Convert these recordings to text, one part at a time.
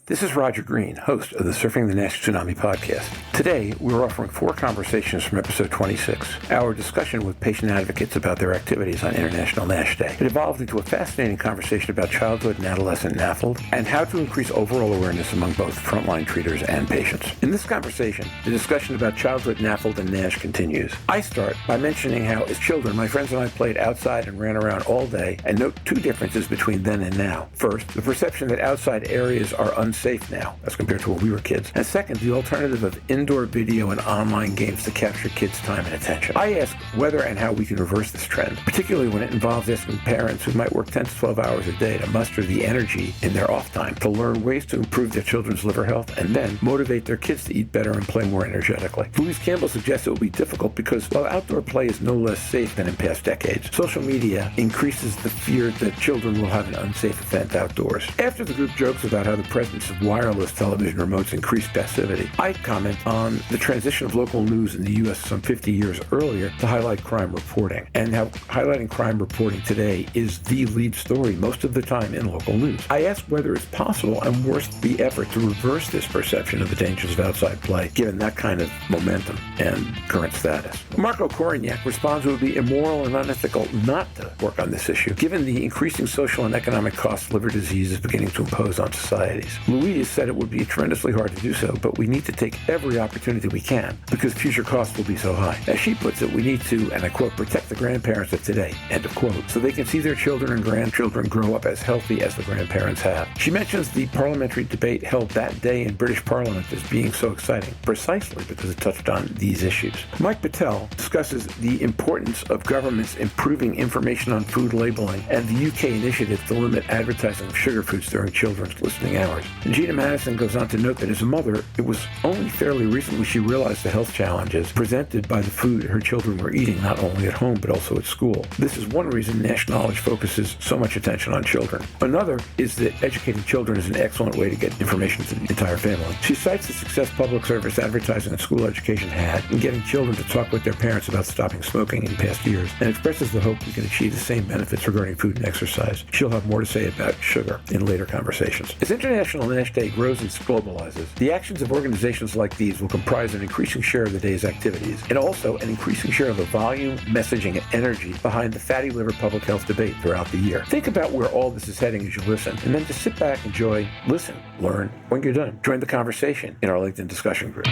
This is Roger Green, host of the Surfing the NASH Tsunami podcast. Today, we're offering 4 conversations from episode 26, our discussion with patient advocates about their activities on International NASH Day. It evolved into a fascinating conversation about childhood and adolescent NAFLD and how to increase overall awareness among both frontline treaters and patients. In this conversation, the discussion about childhood NAFLD and NASH continues. I start by mentioning how, as children, my friends and I played outside and ran around all day and note 2 differences between then and now. First, the perception that outside areas are unsafe now as compared to when we were kids. And second, the alternative of indoor video and online games to capture kids' time and attention. I ask whether and how we can reverse this trend, particularly when it involves asking parents who might work 10 to 12 hours a day to muster the energy in their off time to learn ways to improve their children's liver health and then motivate their kids to eat better and play more energetically. Louise Campbell suggests it will be difficult because while outdoor play is no less safe than in past decades, social media increases the fear that children will have an unsafe event outdoors. After the group jokes about how the presence of wireless television remotes increased passivity, I comment on the transition of local news in the U.S. some 50 years earlier to highlight crime reporting, and how highlighting crime reporting today is the lead story most of the time in local news. I ask whether it's possible and worth the effort to reverse this perception of the dangers of outside play, given that kind of momentum and current status. Marko Korenjak responds it would be immoral and unethical not to work on this issue, given the increasing social and economic costs liver disease is beginning to impose on societies. Louise said it would be tremendously hard to do so, but we need to take every opportunity we can because future costs will be so high. As she puts it, we need to, and I quote, protect the grandparents of today, end of quote, so they can see their children and grandchildren grow up as healthy as the grandparents have. She mentions the parliamentary debate held that day in British Parliament as being so exciting, precisely because it touched on these issues. Mike Betel discusses the importance of governments improving information on food labeling and the UK initiative to limit advertising of sugar foods during children's listening hours. And Gina Madison goes on to note that as a mother, it was only fairly recently she realized the health challenges presented by the food her children were eating, not only at home but also at school. This is one reason NASH knowledge focuses so much attention on children. Another is that educating children is an excellent way to get information to the entire family. She cites the success public service advertising and school education had in getting children to talk with their parents about stopping smoking in past years, and expresses the hope we can achieve the same benefits regarding food and exercise. She'll have more to say about sugar in later conversations. As International NASH Day grows and globalizes, the actions of organizations like these will comprise an increasing share of the day's activities, and also an increasing share of the volume, messaging, and energy behind the fatty liver public health debate throughout the year. Think about where all this is heading as you listen, and then just sit back, enjoy, listen, learn. When you're done, join the conversation in our LinkedIn discussion group.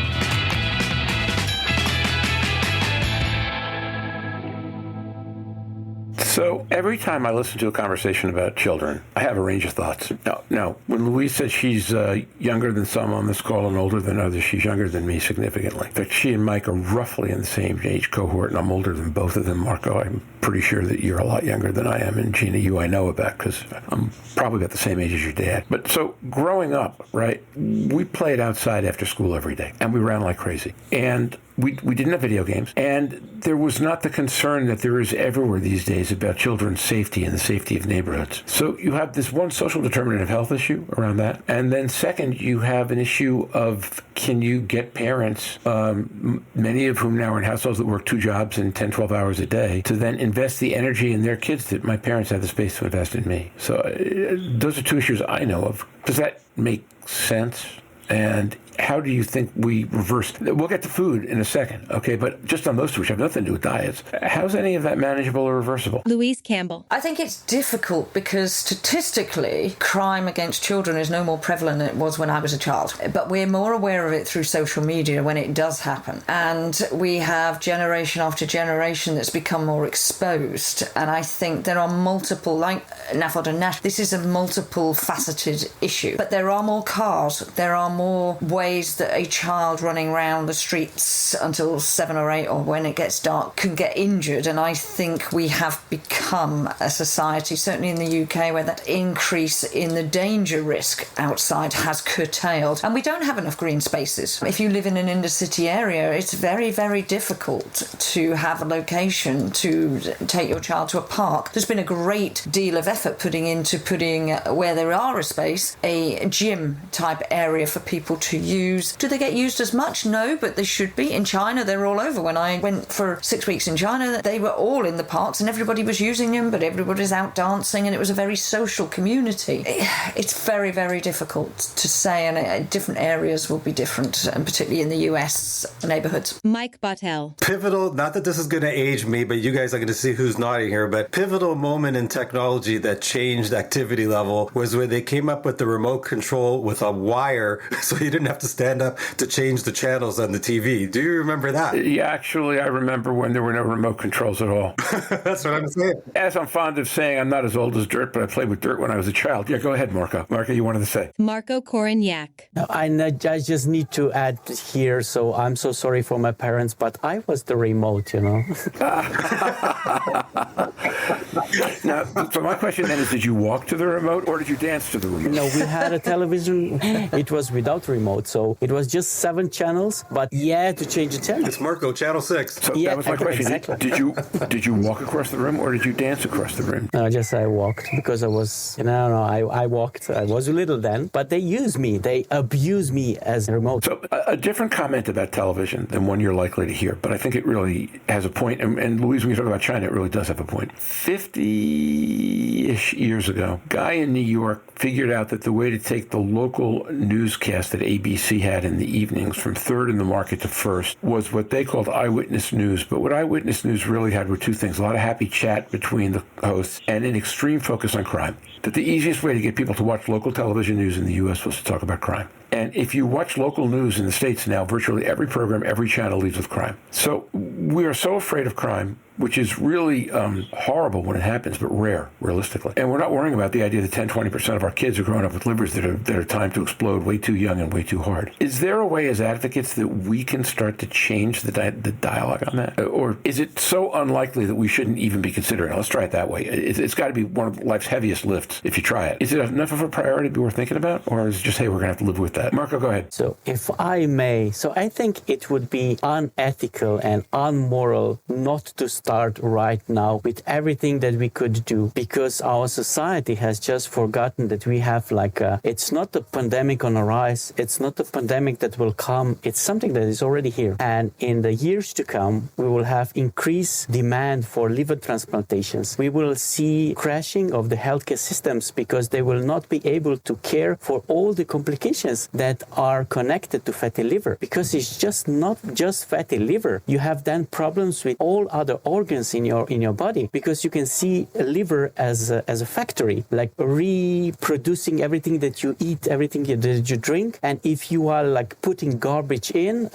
So every time I listen to a conversation about children, I have a range of thoughts. Now, when Louise says she's younger than some on this call and older than others, she's younger than me significantly. In fact, she and Mike are roughly in the same age cohort, and I'm older than both of them. Marko, I'm pretty sure that you're a lot younger than I am, and Gina, you I know about because I'm probably about the same age as your dad. But so growing up, right, we played outside after school every day, and we ran like crazy. And we didn't have video games, and there was not the concern that there is everywhere these days about children's safety and the safety of neighborhoods. So you have this one social determinant of health issue around that, and then second, you have an issue of can you get parents, many of whom now are in households that work 2 jobs and 10, 12 hours a day, to then invest the energy in their kids that my parents had the space to invest in me. So those are 2 issues I know of. Does that make sense? And how do you think we reverse? We'll get to food in a second, okay? But just on those 2, which have nothing to do with diets, how's any of that manageable or reversible? Louise Campbell. I think it's difficult because statistically, crime against children is no more prevalent than it was when I was a child. But we're more aware of it through social media when it does happen. And we have generation after generation that's become more exposed. And I think there are multiple, like NAFLD and NASH, this is a multiple faceted issue. But there are more cars, there are more ways that a child running around the streets until 7 or 8 or when it gets dark can get injured, and I think we have become a society, certainly in the UK, where that increase in the danger risk outside has curtailed, and we don't have enough green spaces. If you live in an inner city area, it's very, very difficult to have a location to take your child to a park. There's been a great deal of effort putting where there are a space, a gym type area for people to use. used. Do they get used as much? No, but they should be. In China, they're all over. When I went for 6 weeks in China, they were all in the parks and everybody was using them, but everybody's out dancing and it was a very social community. It's very, very difficult to say, and different areas will be different, and particularly in the US neighborhoods. Mike Betel. Pivotal, not that this is going to age me, but you guys are going to see who's nodding here, but pivotal moment in technology that changed activity level was when they came up with the remote control with a wire so you didn't have to stand up to change the channels on the TV. Do you remember that? Yeah, actually, I remember when there were no remote controls at all. That's what I'm saying. As I'm fond of saying, I'm not as old as dirt, but I played with dirt when I was a child. Yeah, go ahead, Marko. Marko, you wanted to say. Marko Korenjak. I just need to add here, so I'm so sorry for my parents, but I was the remote, Now, so my question then is, did you walk to the remote or did you dance to the remote? No, we had a television. It was without remote, so it was just 7 channels, but to change the channel. It's Marko, Channel 6. So that was my question. Exactly. Did you walk across the room or did you dance across the room? No, just I walked because I was, I walked. I was little then, but they use me. They abuse me as a remote. So a different comment about television than one you're likely to hear, but I think it really has a point. And Louise, when you talk about China, it really does have a point. 50-ish years ago, a guy in New York figured out that the way to take the local newscast that ABC had in the evenings from third in the market to first was what they called eyewitness news. But what eyewitness news really had were 2 things: a lot of happy chat between the hosts and an extreme focus on crime. That the easiest way to get people to watch local television news in the U.S. was to talk about crime. And if you watch local news in the States now, virtually every program, every channel leads with crime. So we are so afraid of crime, which is really horrible when it happens, but rare, realistically. And we're not worrying about the idea that 10-20% of our kids are growing up with livers that are timed to explode way too young and way too hard. Is there a way as advocates that we can start to change the dialogue on that? Or is it so unlikely that we shouldn't even be considering it? Let's try it that way. It's got to be one of life's heaviest lifts if you try it. Is it enough of a priority to be worth thinking about? Or is it just, hey, we're going to have to live with that? Marko, go ahead. So if I may, I think it would be unethical and unmoral not to start right now with everything that we could do, because our society has just forgotten that we have it's not a pandemic on a rise, it's not a pandemic that will come, it's something that is already here. And in the years to come, we will have increased demand for liver transplantations. We will see crashing of the healthcare systems because they will not be able to care for all the complications that are connected to fatty liver, because it's just not just fatty liver. You have then problems with all other organs in your body, because you can see a liver as a factory, like reproducing everything that you eat, everything that you drink. And if you are putting garbage in,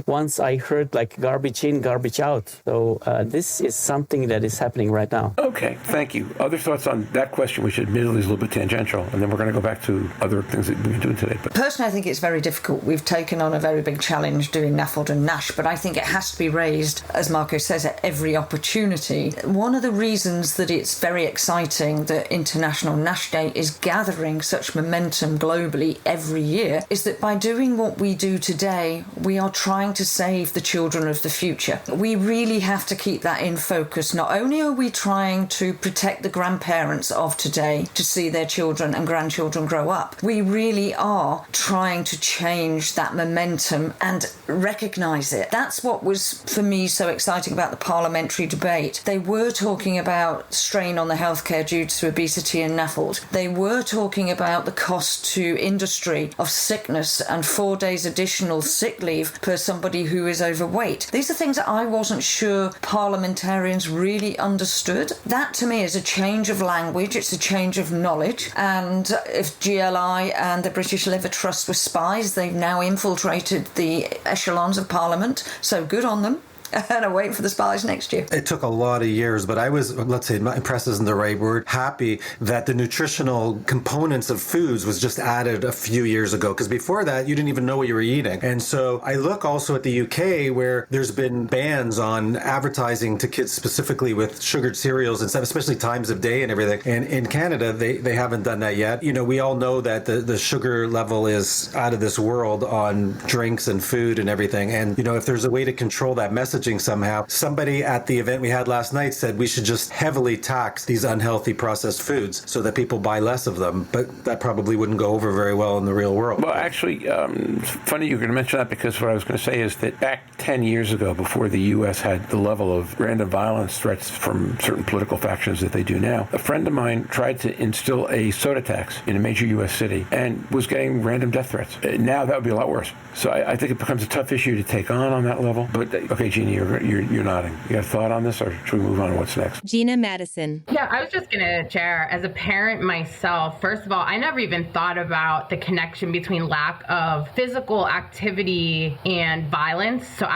once I heard garbage in, garbage out. So this is something that is happening right now. Okay, thank you. Other thoughts on that question, which admittedly is a little bit tangential, and then we're going to go back to other things that we've been doing today. But personally, I think it's very difficult. We've taken on a very big challenge doing NAFLD and NASH, but I think it has to be raised, as Marko says, at every opportunity. One of the reasons that it's very exciting that International NASH Day is gathering such momentum globally every year is that by doing what we do today, we are trying to save the children of the future. We really have to keep that in focus. Not only are we trying to protect the grandparents of today to see their children and grandchildren grow up, we really are trying to change that momentum and recognise it. That's what was, for me, so exciting about the parliamentary debate. They were talking about strain on the healthcare due to obesity and NAFLD. They were talking about the cost to industry of sickness and 4 days additional sick leave per somebody who is overweight. These are things that I wasn't sure parliamentarians really understood. That, to me, is a change of language. It's a change of knowledge. And if GLI and the British Liver Trust were spies, they've now infiltrated the echelons of Parliament. So good on them. And I'm waiting for the spies next year. It took a lot of years, but I was, let's say, impressed isn't the right word, happy that the nutritional components of foods was just added a few years ago. Because before that, you didn't even know what you were eating. And so I look also at the UK, where there's been bans on advertising to kids specifically with sugared cereals and stuff, especially times of day and everything. And in Canada, they haven't done that yet. You know, we all know that the sugar level is out of this world on drinks and food and everything. And, you know, if there's a way to control that message, messaging somehow. Somebody at the event we had last night said we should just heavily tax these unhealthy processed foods so that people buy less of them, but that probably wouldn't go over very well in the real world. Well, actually, it's funny you're going to mention that, because what I was going to say is that back 10 years ago, before the U.S. had the level of random violence threats from certain political factions that they do now, a friend of mine tried to instill a soda tax in a major U.S. city and was getting random death threats. Now that would be a lot worse. So I think it becomes a tough issue to take on that level. But okay, Gina, you're nodding. You got a thought on this, or should we move on to what's next? Gina Madison. Yeah, I was just going to share, as a parent myself, first of all, I never even thought about the connection between lack of physical activity and violence. So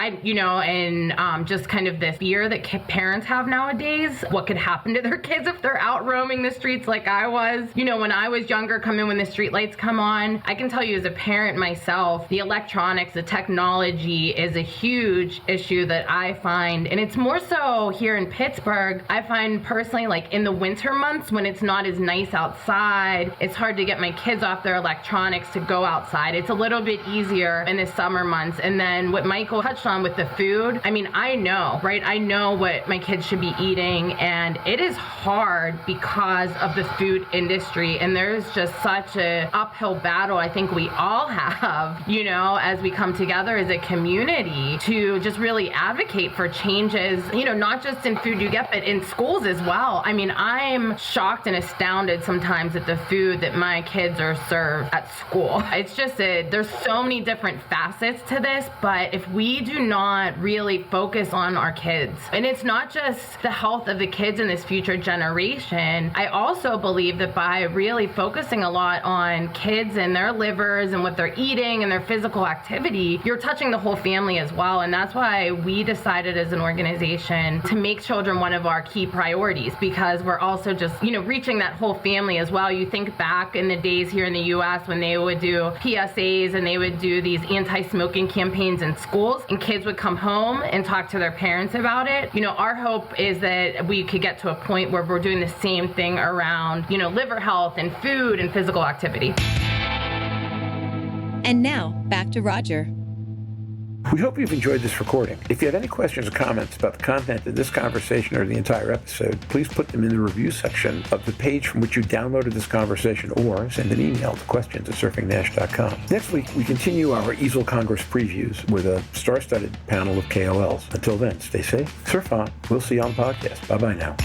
just kind of this fear that parents have nowadays, what could happen to their kids if they're out roaming the streets like I was. When I was younger, come in when the street lights come on. I can tell you as a parent myself, the electronics, the technology is a huge issue that I find, and it's more so here in Pittsburgh. I find personally, like in the winter months when it's not as nice outside, it's hard to get my kids off their electronics to go outside. It's a little bit easier in the summer months. And then what Michael touched on with the food, I know, right? I know what my kids should be eating, and it is hard because of the food industry. And there's just such an uphill battle I think we all have, as we come together as a community to just really advocate for changes, not just in food you get, but in schools as well. I'm shocked and astounded sometimes at the food that my kids are served at school. It's just there's so many different facets to this, but if we do not really focus on our kids, and it's not just the health of the kids in this future generation, I also believe that by really focusing a lot on kids and their livers and what they're eating and their physical activity, you're touching the whole family as well. And that's why we decided as an organization to make children one of our key priorities, because we're also just, reaching that whole family as well. You think back in the days here in the U.S. when they would do PSAs and they would do these anti-smoking campaigns in schools, and kids would come home and talk to their parents about it. Our hope is that we could get to a point where we're doing the same thing around, liver health and food and physical activity. And now, back to Roger. We hope you've enjoyed this recording. If you have any questions or comments about the content of this conversation or the entire episode, please put them in the review section of the page from which you downloaded this conversation, or send an email to questions@surfingnash.com. Next week, we continue our EASL Congress previews with a star-studded panel of KOLs. Until then, stay safe, surf on. We'll see you on the podcast. Bye-bye now.